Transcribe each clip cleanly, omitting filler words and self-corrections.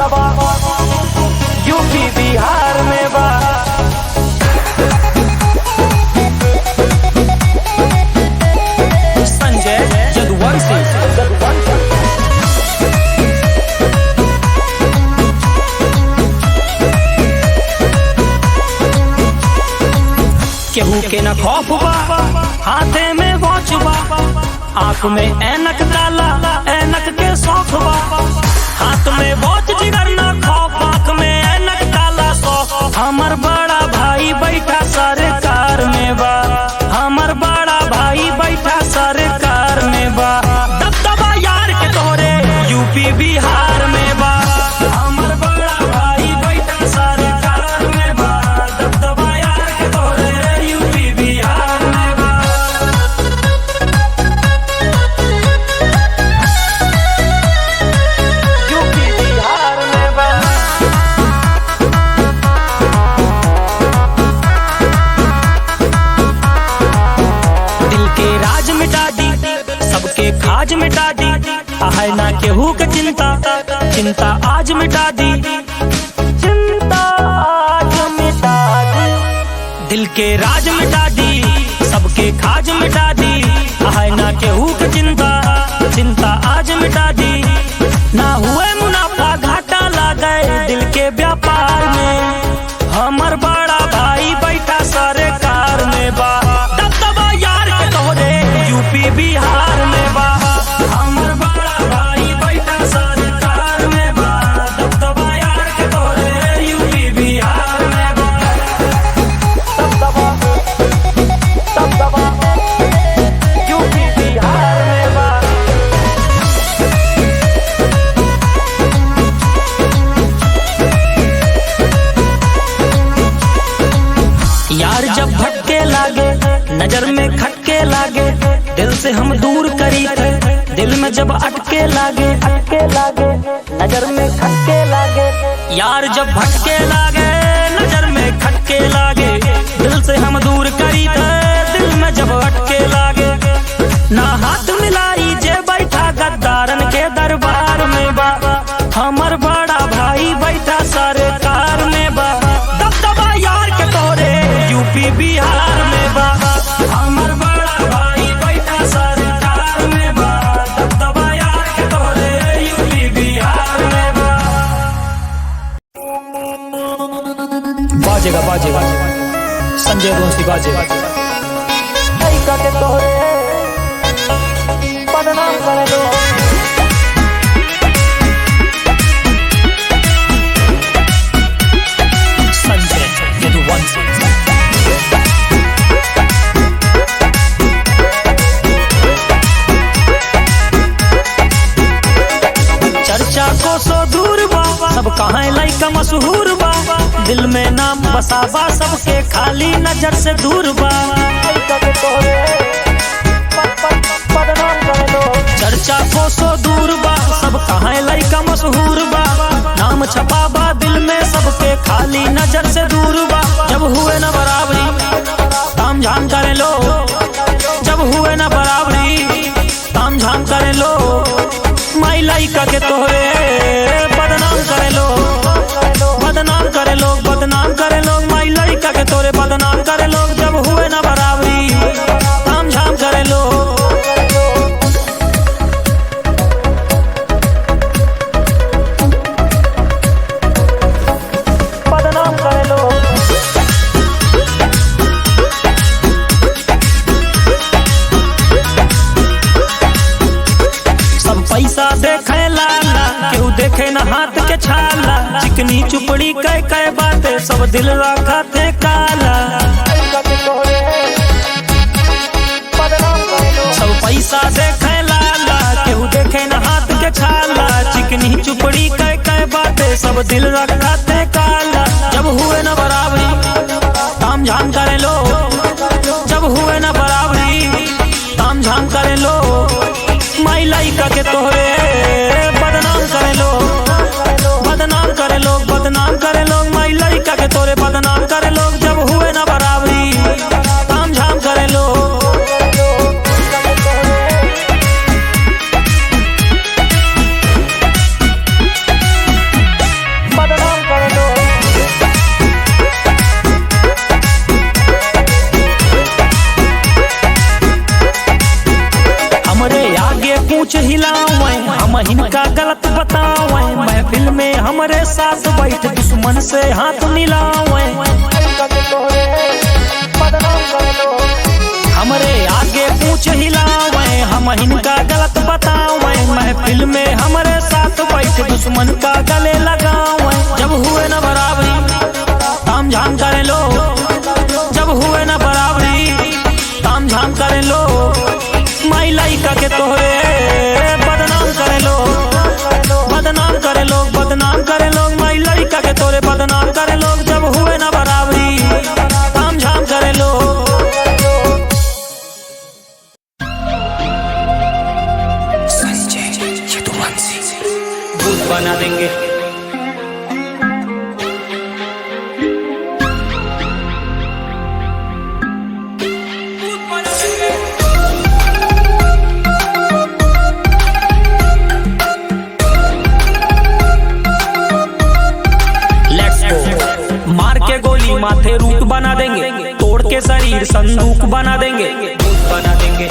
दबा यूपी बिहार में बा। संजय जदुवंशी केहू के न खौफ बा, हाथे में वॉच बा, आँख में ऐनक डाला, ऐनक के शौक बा। हाथ में वॉच जिगर न खौफ, आँख में ऐनक डाला शौक। हमर बड़ा भाई बैठा सरकार में बा, हमर बड़ा भाई बैठा सरकार में बा। दबदबा यार के तोरे यूपी बिहार में बा। हमर बड़ा भाई बैठा सरकार में बा, दबदबा यार के तोरे यूपी बिहार में बा। यूपी बिहार में बा। दिल के राज मिटा दी, सबके खाज मिटा दी, है ना केहू के चिंता, चिंता आज मिटा दी, चिंता आज मिटा दी। दिल के राज मिटा दी, सबके खाज मिटा दी, है ना केहू के चिंता, चिंता आज मिटा दी। ना हुए मुनाफा घाटा लागे दिल के व्यापार में, हमर बड़ा भाई बैठा सरकार में बा। दबदबा यार के तोरे यूपी बिहार में बा। हमर बड़ा भाई बैठा सरकार में बा, दबदबा यार के तोरे यूपी बिहार में बा। दबदबा दबदबा यूपी बिहार में बा। यार जब भटके लागे, नजर में खटके लागे, दिल से हम दूर करी थे, दिल में जब अटके लागे, अटके लागे, नजर में खटके लागे। यार जब भटके लागे, नजर में खटके लागे, दिल से हम दूर करी थे, दिल में जब अटके लागे। ना हाथ मिलाई जे बैठा गद्दारन के दरबार में बा, हमर बड़ा भाई बैठा सरकार में बा। दबदबा यार के तोरे यूपी बिहार में बा। हमर बड़ा भाई बैठा सरकार में बा, दबदबा यार के तोरे यूपी बिहार में बा। बाजेगा बाजेगा संजय जदुवंशी बाजेगा। के तोरे बदनाम कर दो। संजय जदुवंशी चर्चा को सो दूर बा, सब कहाँ लइका मशहूर बा, दिल में नाम बसाबा सबके खाली नजर से दूर बा। चर्चा को सो दूर बा, सब कहाँ लइका मशहूर बा, नाम छपाबा दिल में सबके खाली नजर से दूर बा। जब हुए न बराबरी ताम झाम करे लो, जब हुए न बराबरी ताम झाम करे लो, माई लइका के तोरे बदनाम करे लो, बदनाम करे लोग, बदनाम करे लोग, माई लइका के तोरे बदनाम करे लोग। जब हुए न बराबरी ताम झाम करे लो। बदनाम करे लो। सब पैसा देखे लाला, केहू देखे न हाथ के छाला, चिकनी चुपड़ी कई कई बातें सब दिल रखा थे काला। सब पैसा देखे लाला, केहू देखे न हाथ के छाला, चिकनी चुपड़ी कई कई बातें सब दिल रखा थे काला। जब हुए न बराबरी ताम झाम करे लो, जब हुए न बराबरी ताम झाम करे लो, माई लइका के तोरे बदनाम करे लो, बदनाम करे लोग, बदनाम करे लोग, माई लइका के तोरे बदनाम करे लोग। जब हुए न बराबरी ताम झाम करे लो। पूछ हिलावें, हम इनका गलत बतावें, महफिल में हमारे साथ बैठ दुश्मन से हाथ मिलावें। हमरे आगे पूछ हिलावें, हम इनका गलत बतावें, महफिल में हमारे साथ बैठ दुश्मन का गले लगावें। जब हुए न बराबरी ताम झाम करे लो, जब हुए न बराबरी ताम झाम करे लो, माई लाइका के तोहरे बदनाम करे लो, बदनाम करे लोग, बदनाम करे लोग, माई लाइका के तोरे बदनाम करे लोग। जब हुए न बराबरी ताम झाम करे लो। भूत बना देंगे, मार के गोली माथे रूट बना देंगे, तोड़ के शरीर संदूक बना देंगे, भूत बना देंगे।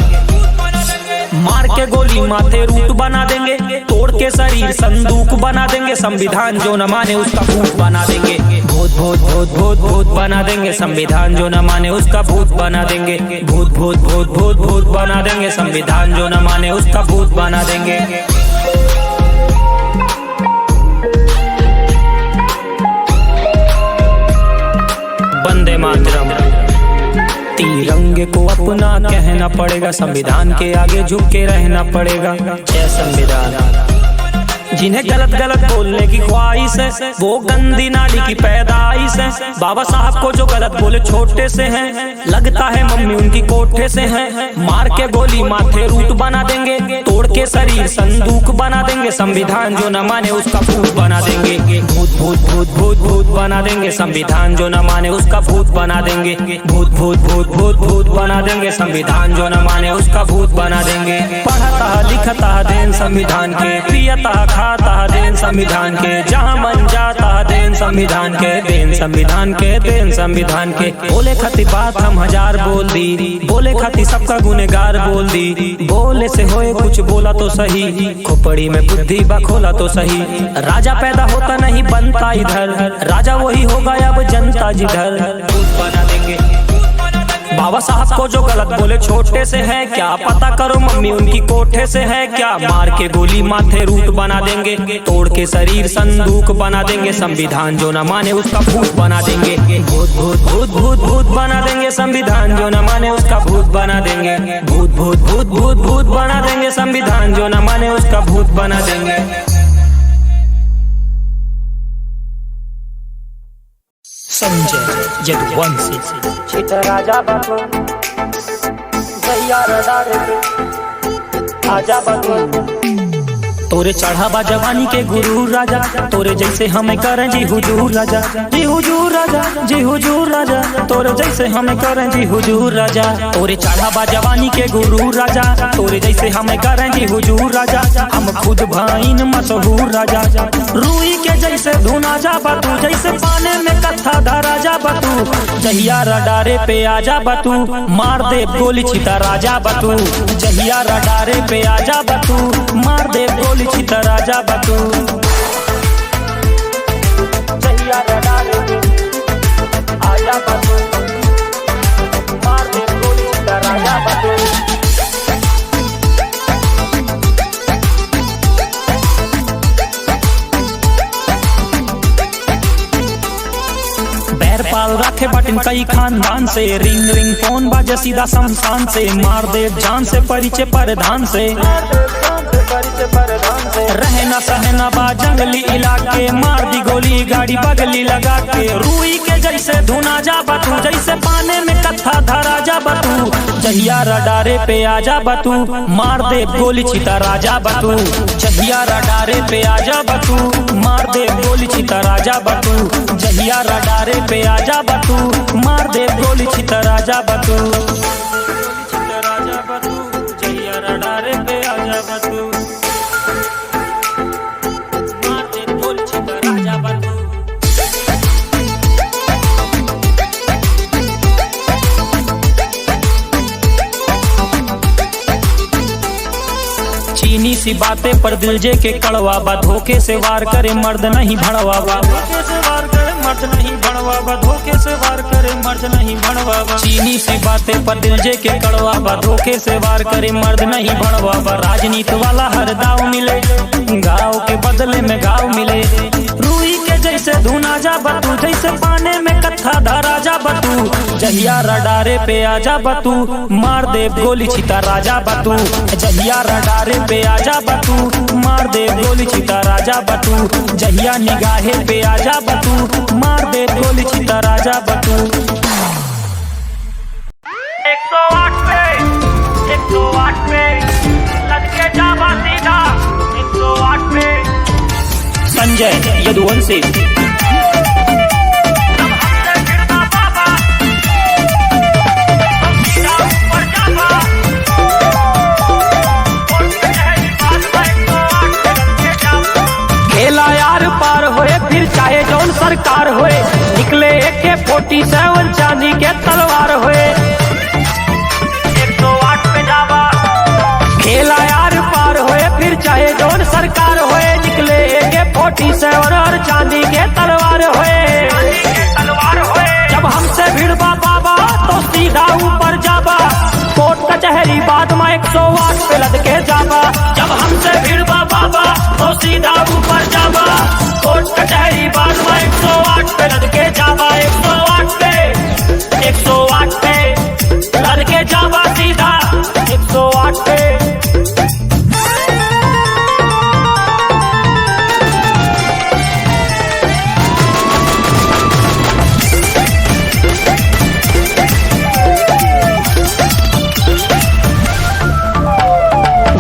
मार के गोली माथे रूट बना देंगे, तोड़ के शरीर संदूक बना देंगे, संविधान जो न माने उसका भूत बना देंगे, भूत भूत भूत भूत भूत बना देंगे, संविधान जो न माने उसका भूत बना देंगे, भूत भूत भूत भूत भूत बना देंगे, संविधान जो न माने उसका भूत बना देंगे। वंदे मातरम। तिरंगे को अपना कहना पड़ेगा, संविधान के आगे झुक के रहना पड़ेगा। जय संविधान। जिन्हें गलत गलत बोलने की ख्वाहिश है वो गंदी नाली की पैदाइश है। बाबा साहब को जो गलत बोले छोटे से हैं, लगता है मम्मी उनकी कोठे से हैं। मार के गोली माथे रूट बना देंगे, तोड़ के शरीर संदूक बना देंगे, संविधान जो न माने उसका भूत बना देंगे, भूत भूत भूत भूत भूत बना देंगे, संविधान जो न माने उसका भूत बना देंगे, भूत भूत भूत भूत भूत बना देंगे, संविधान जो न माने उसका भूत बना देंगे। पढ़ता लिखता देन संविधान के, पियता खाता देन संविधान के, जहाँ मन जाता देन संविधान के, देन संविधान के, देन संविधान के। बोले खती बात हम हजार बोल दी, बोले खती सबका गुनेगार बोल दी, बोले से होए कुछ बोला तो सही, खोपड़ी में बुद्धि बखोला तो सही। राजा पैदा होता नहीं बनता इधर, राजा वही होगा अब जनता जिधर, भूत बना देंगे। बाबा साहब को जो गलत बोले छोटे से है, क्या पता करो मम्मी उनकी कोठे से है क्या। मार के गोली माथे रूट बना देंगे, तोड़ के शरीर संदूक बना देंगे, संविधान जो न माने उसका भूत बना देंगे, भूत भूत भूत भूत भूत बना देंगे, संविधान जो न माने उसका भूत बना देंगे, भूत भूत भूत भूत भूत बना देंगे, संविधान जो न माने उसका भूत बना देंगे। संजय यदुवंशी। राजा बाबू भैया आजा बाबू। तोरे चढ़ावा जवानी के गुरु राजा, तोरे जैसे हमें करें जी हुजूर राजा, जी हुजूर राजा, जी हुजूर राजा, तोरे जैसे हमें करें जी हुजूर राजा। तोरे चढ़ावा जवानी के गुरु राजा, तोरे जैसे हमें करें जी हुजूर राजा, हम खुद भाईन मशहूर राजा। रूई के जैसे धुना जा बतू, जैसे पाने में कत्था धरा जा बतू, जहिया रडारे पे आजा बतू, मार दे गोली छिता राजा बतू, जहिया रडारे पे आजा बतू, मार दे गोली छिता राजा बतू, जहिया रडारे पे आजा बतू, मार दे गोली छिता राजा बतू। पाल रखे बटन कई खानदान से, रिंग रिंग फोन बाजे सीधा शमशान से, मार दे जान से परिचय परधान से, रहना सहना बा जंगली इलाके, मार दी गोली गाड़ी बगली लगा के। रूई के जैसे धुना जा बतू, जैसे पाने में कत्था धरा जा बतू, जहिया रडारे पे आजा बतू, मार दे गोली छिता राजा बतू, जहिया रडारे पे आजा बतू, मार दे गोली छिता राजा बतू, जहिया रडारे पे आजा बतू, मार दे गोली छिता राजा बतू, जहिया रडारे पे आजा बतू, मार दे गोली छिता राजा बतू। चीनी सी बातें पर दिल जे के कड़वा बा, धोखे से वार करे मर्द नहीं भड़वा बा, धोखे से वार करे मर्द नहीं भड़वा बा, धोखे से वार करे मर्द नहीं भड़वा बा। चीनी सी बातें पर दिल जे के कड़वा बा, धोखे से वार करे मर्द नहीं भड़वा बा। राजनीति वाला हर दाव मिले, गाँव के बदले में गाँव मिले। रूई के जैसे धुना जा बतू, जैसे पाने में कत्था धारा जा बतू। जहिया रडारे पे आजा बतू, मार दे गोली छिता राजा बतू। जहिया रडारे पे आजा बतू, मार दे गोली छिता राजा बतू। जहिया निगाहे पे आजा बतू, मार दे गोली छिता राजा बतू। 108 पे 108 पे लटके जावा सीधा 108 पे संजय यदुवंशी। खेला यार पार होए फिर चाहे जौन सरकार होए, निकले AK-47 चांदी के तलवार होए। 108 पे जावा खेला यार पार होए फिर चाहे जौन सरकार होए, निकले AK-47 और चांदी के तलवार होए। तलवार होए जब हमसे भिड़बा बाबा तो सीधा ऊपर जाबा, कोर्ट कचहरी बाद में 108 पे लद के जाबा। जब हमसे भिड़बा बाबा तो सीधा ऊपर जाबा, कोर्ट कचहरी बाद में 108 पे लद के जाबा। 108 पे 108 पे लद के जाबा सीधा 108 पे।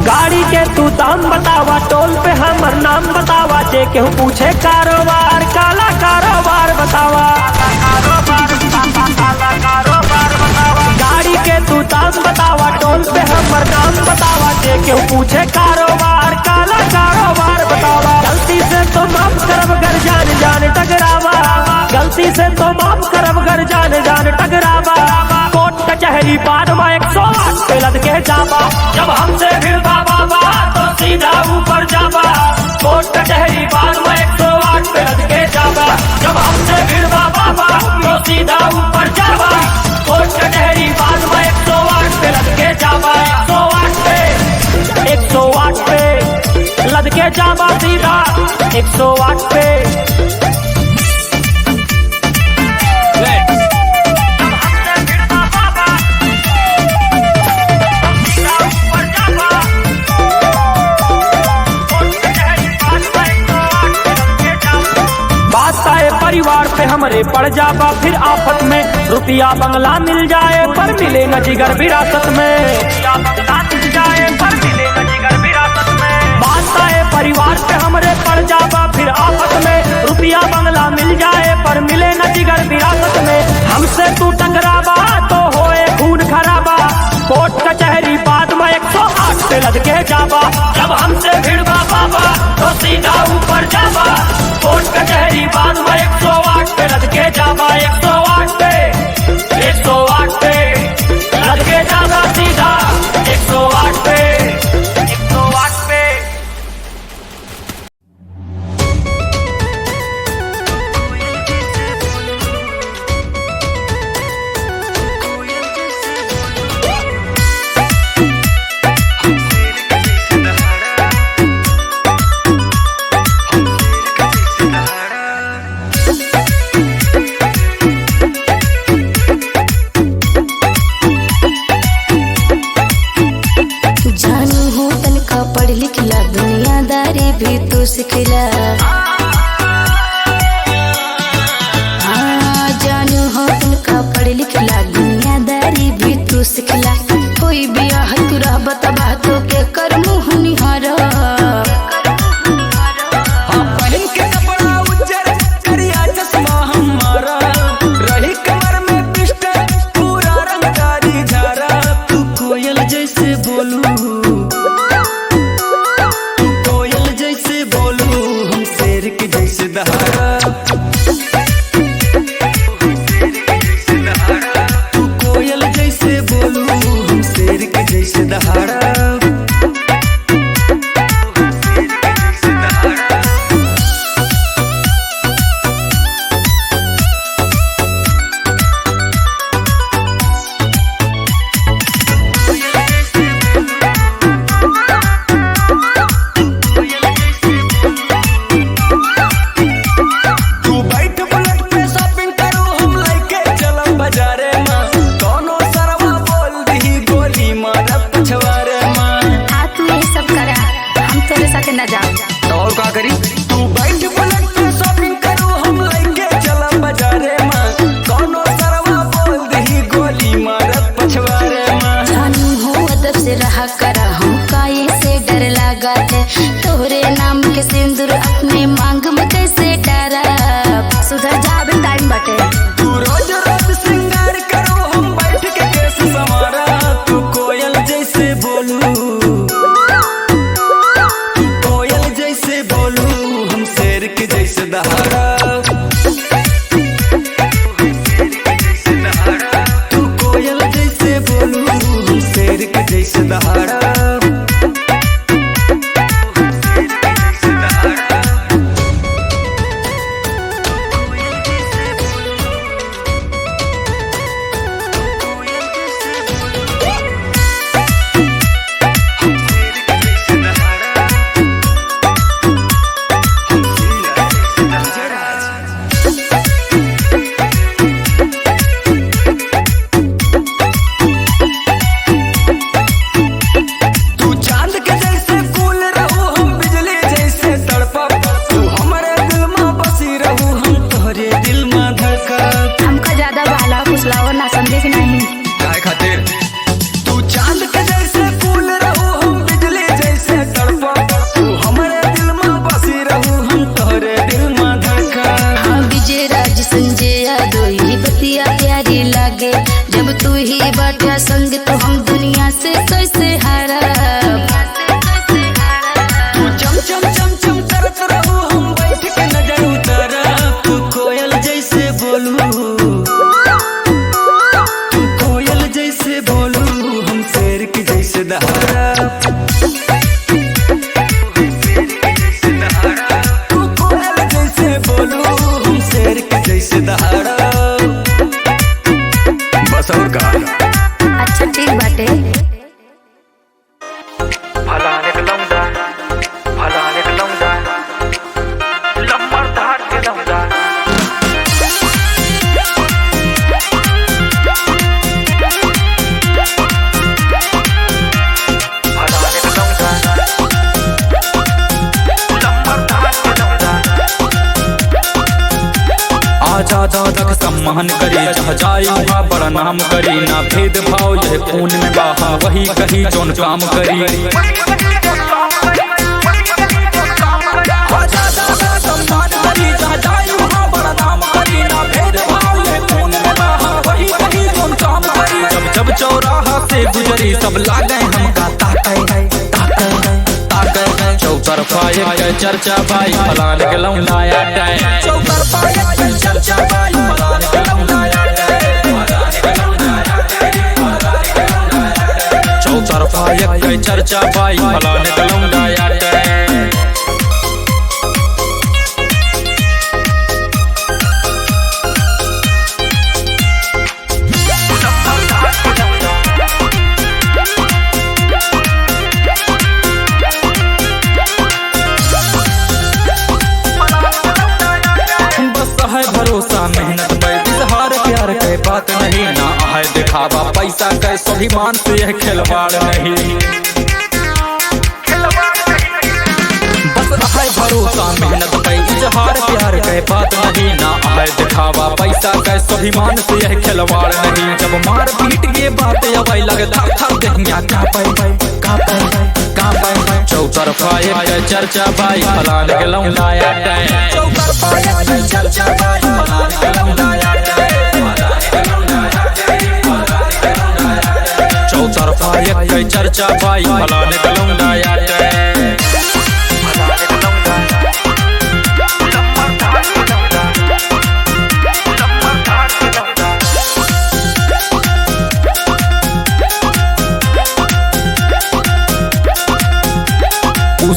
गाड़ी के तू दाम बतावा, टोल पे हमर नाम बतावा। जे केहू पूछे कारोबार, काला कारोबार बतावा। गाड़ी के तू दाम बतावा, टोल पे हमर नाम बतावा। जे केहू पूछे कारोबार, काला कारोबार बतावा। गलती से तो माफ करब गर जान जान टकरावा, गलती से तो माफ करब गर जान जान टकरावा। कोर्ट कचहरी बाद में 108 पे लद के जाबा। जब हमसे भिड़बा बाबा तो सीधा ऊपर जाबा, कोर्ट कचहरी बाद में 108 पे लद के जाबा। जब हमसे भिड़बा बाबा तो सीधा ऊपर जाबा, कोर्ट कचहरी बाद में 108 पे लद के जाबा। 108 पे 108 पे लद के जाबा सीधा 108 पे। परिवार पे हमरे पड़ जाबा फिर आफत में, रुपया बंगला मिल जाए पर मिले न जिगर विरासत में। रुपया बंगला मिल जाए पर मिले न जिगर विरासत में। बात आए परिवार पे हमरे पड़ जाबा फिर आफत में, रुपया बंगला मिल जाए पर मिले न जिगर विरासत में। हमसे तू टकराबा तो होए खून खराबा, कोर्ट कचहरी बाद में 108 पे लद के जाबा। जब हमसे भिड़बा बाबा तो सीधा ऊपर जाबा, कोर्ट कचहरी बाद में 108 पे लद के जाबा। 108 पे 108 पे लद के जाबा सीधा 108 पे 108 पे सिखला। हाँ जानू हो तुमका पढ़ लिखला, दुनियादारी भी तू सिखला। कोई बियाह तू रह बतबा तो के कर मुँह निहारा। करी तू बैठ बुलेट पे शॉपिंग करू हम लेके चला बाजारे में कोनो सरवा बोल दही गोली मारत पछवारे में जानू हो अदब से रहा करा हम काये से डर लगा है तोहरे नाम के सिंदूर अपने मांग में कैसे डरा सुधर जा अभी टाइम बटे तू रोज रोज श्रृंगार करो हम बैठ के केस संवारा तू कोयल जैसे बोलू तू कोयल जैसे बोलू हम शेर के जैसे दहाड़ा तू कोयल जैसे बोलू हम शेर के जैसे दहाड़ा जब तू ही बाटा संग तो हम दुनिया से कैसे हारा तू चम चम चम चम करत रहू हम बैठ के नजर उतारा तू कोयल जैसे बोलू तू कोयल जैसे बोलू हम शेर के जैसे दहाड़ा तू कोयल जैसे बोलू हम शेर के जैसे दहाड़ा बस और का अच्छा ठीक बाटे फलाने के लौंडा लंबर धार के लौंडा फलाने के लौंडा लंबर धार के लौंडा आजा दादा सम्मान करी जहाँ जाई वहाँ बड़ा नाम करी ना भेदभाव यह खून में बहा वही कही जोन काम करी आजा दादा सम्मान करी जहाँ जाई वहाँ बड़ा नाम करी ना भेदभाव यह खून में बहा वही कही जोन काम करी जब जब चौराहा से गुजरी सब लागे हमका ताके चौतरफा एक चर्चा भाई फलाने के लौंडा चौतरफा एक चर्चा भाई फलाने के लौंडा चौतरफा एक चर्चा भाई फलाने के लौंडा भरोसा मेहनत पे इजहार प्यार के बात नहीं ना है दिखावा पैसा के स्वाभिमान से यह खिलवाड़ नहीं बस है भरोसा मेहनत पे इजहार प्यार के बात नहीं ना है दिखावा पैसा के स्वाभिमान से यह खिलवाड़ नहीं जब मार पीट के बात अवै लगे था देहिया का चौतरफा एक चर्चा भाई फलाने के लौंडा चौतरफा एक चर्चा भाई फलाने के लौंडा चौतरफा एक चर्चा भाई फलाने के लौंडा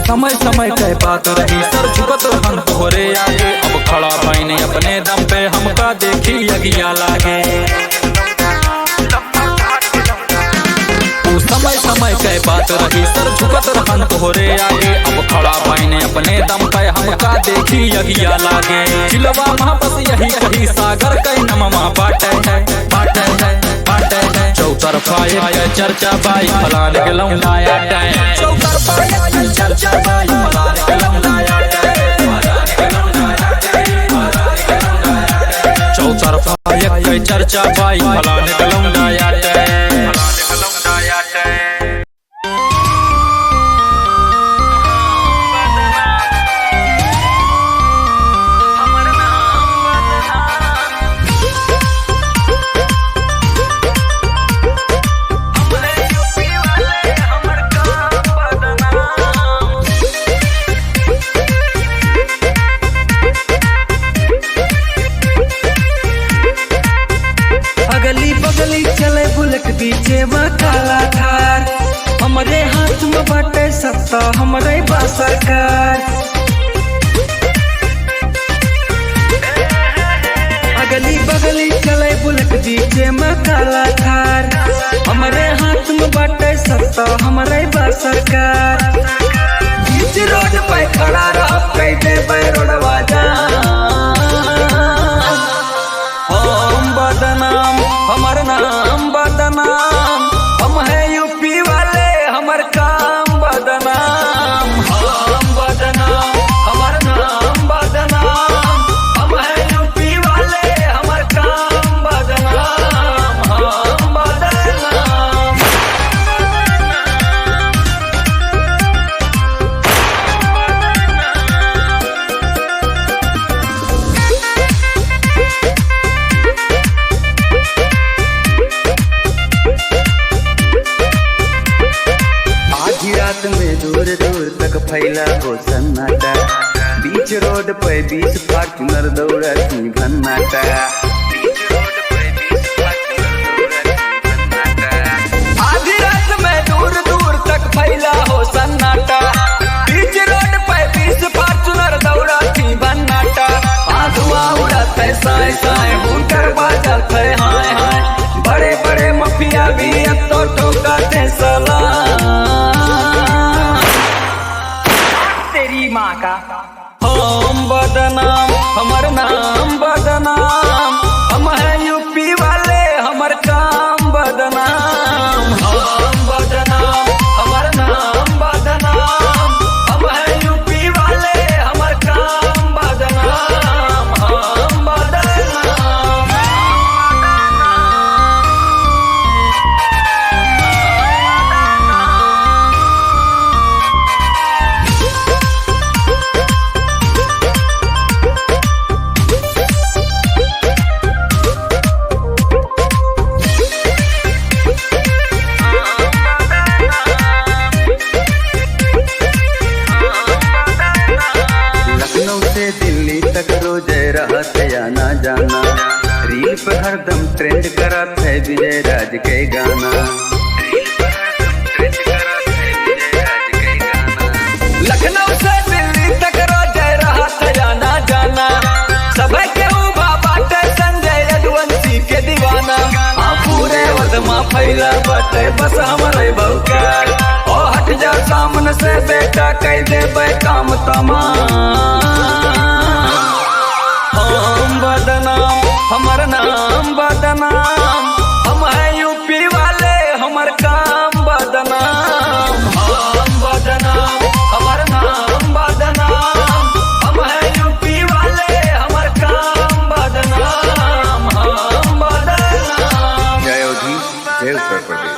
समय समय के बात रही सर झुकत रहन तोहरे आगे अब खड़ा भइने अपने दम पे हमका देखी अगिया लागे समय समय के बात रही सर झुकत रहन तोहरे आगे अब खड़ा भइने अपने दम पे हमका देखी अगिया लागे दिलवा मां बस यही कही सागर के नममा बाटे चौतरफा एक चर्चा भाई फलाने के लौंडा चौतरफा एक चर्चा भाई फलाने के लौंडा बच्चा भाई फलाने कलम डायाटे अगली बगली चले बुलेट पीछे में काला थार हमरे हाथ में बाटे सत्ता हमरे बा सरकार। अगली बगली चले बुलेट पीछे में काला थार हमरे हाथ में बाटे सत्ता हमरे बा सरकार। बीच रोड पे खड़ा रह कई दे रोडवा जा बदनाम हमर नाम बदनाम हम है यूपी वाले हमर काम बदनाम हम बदनाम हमर नाम बदनाम हम है यूपी वाले हमर काम बदनाम हम बदनाम। रात में दूर दूर तक फैला हो सन्नाटा बीच रोड पे 20 फॉर्च्यूनर दौड़ती भन्नाटा। आधी रात में दूर दूर तक फैला हो सन्नाटा बीच रोड पे 20 फॉर्च्यूनर दौड़ती भन्नाटा। धुआं उड़ाते साए साए हुनकर बाजत है हाय हाय बड़े बड़े मफिया भी अब तो ठोकाते सलाम तेरी माँ का। हम बदनाम हमर नाम बदनाम हम है यूपी वाले हमर काम बदनाम हम बदनाम हमर नाम बदनाम हम है यूपी वाले हमर काम बदनाम हम बदनाम। दिल्ली तक रोज रहत आना जाना रील पे हरदम ट्रेंड करत है विजय राज के गाना। लखनऊ से दिल्ली तक रोज रहत आना जाना सब केहू बाटे संजय यदुवंशी के दीवाना। पूरे वर्धमा फैला बटे बस हमारे बहुकार ओ हट जा सामने से बेटा कह दे काम तमाम। हम बदनाम हमर नाम बदनाम हम है यूपी वाले हमर काम बदनाम हम बदनाम हमर नाम बदनाम हम है यूपी वाले हमर काम बदनाम हम बदनाम। जय योगी जय उत्तर प्रदेश।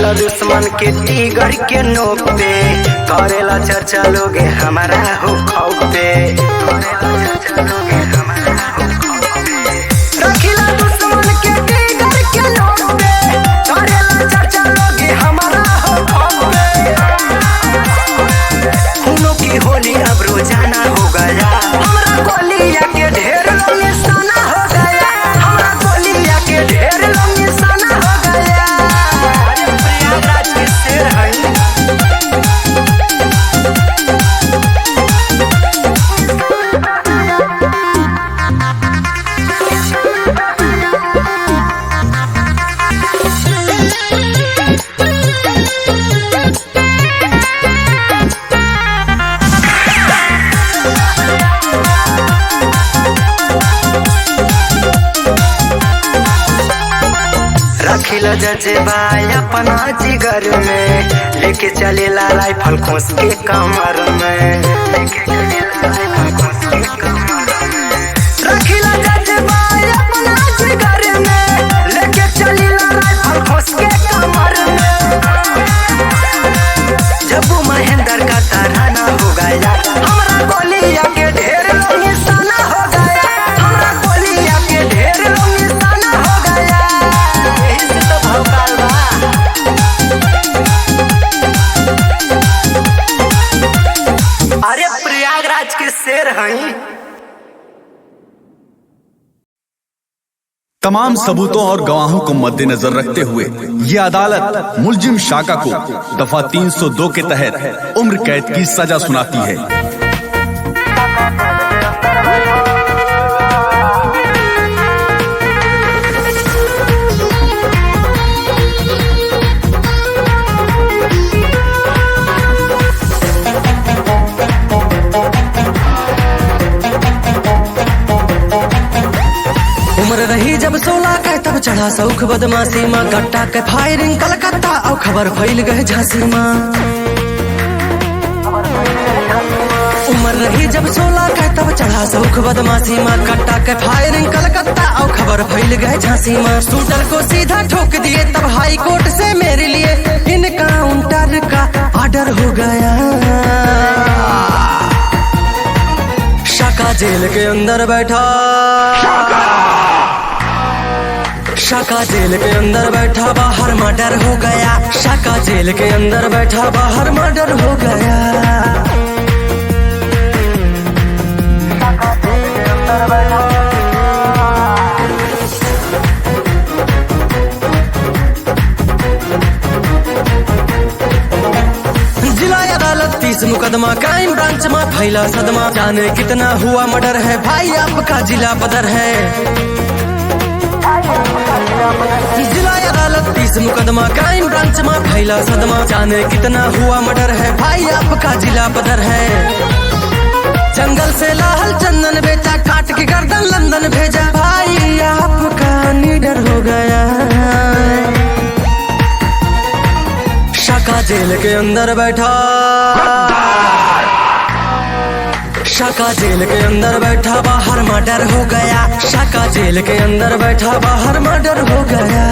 रखिला दुश्मन के टीगर के नोक पे, करेला चर्चा लोगे हमारा हो खौफ पे, रखिला दुश्मन के टीगर के नोक पे, करेला चर्चा लोगे हमारा हो खौफ पे। खूनों की होली अब रोजाना हो गया, हमरा गोलिया के ढेर निशाना हो गया, हमरा गोलिया के ढेर निशाना हो गया। अरे प्रयागराज के शेर है। रखिला जजेबाई अपना जिगर में, लेके चलेला राइफल खोस के कमर में, रखिला जजेबाई अपना जिगर में, लेके चलेला राइफल खोस के कमर में। जब महेंद्र का तराना हो गया, हमरा गोलिया के ढेर निशाना हो गया, हमरा गोलिया के ढेर निशाना हो गया। अरे प्रयागराज के शेर हैं। तमाम सबूतों और गवाहों को मद्देनजर रखते हुए ये अदालत मुलजिम शाका को दफा 302 के तहत उम्र कैद की सजा सुनाती है। उम्र रही जब 16 के तब चढ़ा सौख बदमाशी माँ, कट्टा के फायरिंग कलकत्ता और खबर फैल गए झांसी माँ। उम्र रही जब 16 के तब चढ़ा सौख बदमाशी माँ, कट्टा के फायरिंग कलकत्ता और खबर फैल गए झांसी माँ। शूटर को सीधा ठोक दिए तब हाई कोर्ट से मेरे लिए इनकाउंटर का ऑर्डर हो गया। शाका जेल के अंदर बैठा, शाका जेल के अंदर बैठा बाहर मर्डर हो गया, शाका जेल के अंदर बैठा बाहर मर्डर हो गया। जिला अदालत 30 मुकदमा क्राइम ब्रांच में फैला सदमा, जाने कितना हुआ मर्डर है भाई आपका जिला पदर है। जिला अदालत 30 मुकदमा क्राइम ब्रांच में फैला सदमा, जाने कितना हुआ मर्डर है भाई आपका जिला पदर है। जंगल से लाल चंदन बेचा, काट के गर्दन लंदन भेजा, भाई आपका निडर हो गया। शाका जेल के अंदर बैठा, शाका जेल के अंदर बैठा बाहर मर्डर हो गया, शाका जेल के अंदर बैठा बाहर मर्डर हो गया।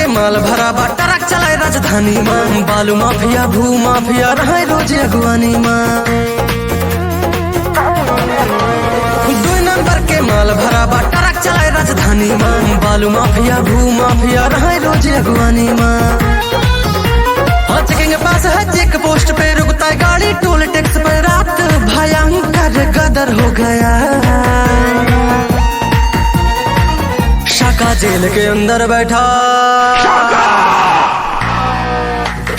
माल भरा बा ट्रक चलाए राजधानी मां, बालू माफिया भू माफिया रहे रोज अगवानी मां। 2 नंबर के माल भरा बा ट्रक चलाए राजधानी मां, बालू माफिया भू माफिया रहे रोज अगवानी मां। हाँ चेकिंग पास है चेक पोस्ट पे रुकता है गाड़ी, टोल टैक्स पे रात भयंकर गदर हो गया। शाका जेल के अंदर बैठा,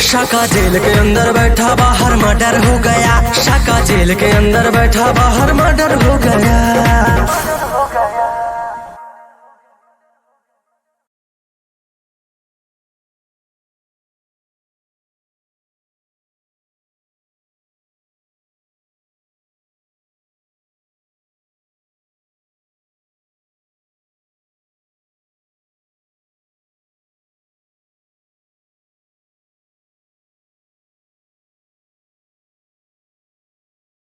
शाका जेल के अंदर बैठा बाहर मर्डर हो गया, शाका जेल के अंदर बैठा बाहर मर्डर हो गया।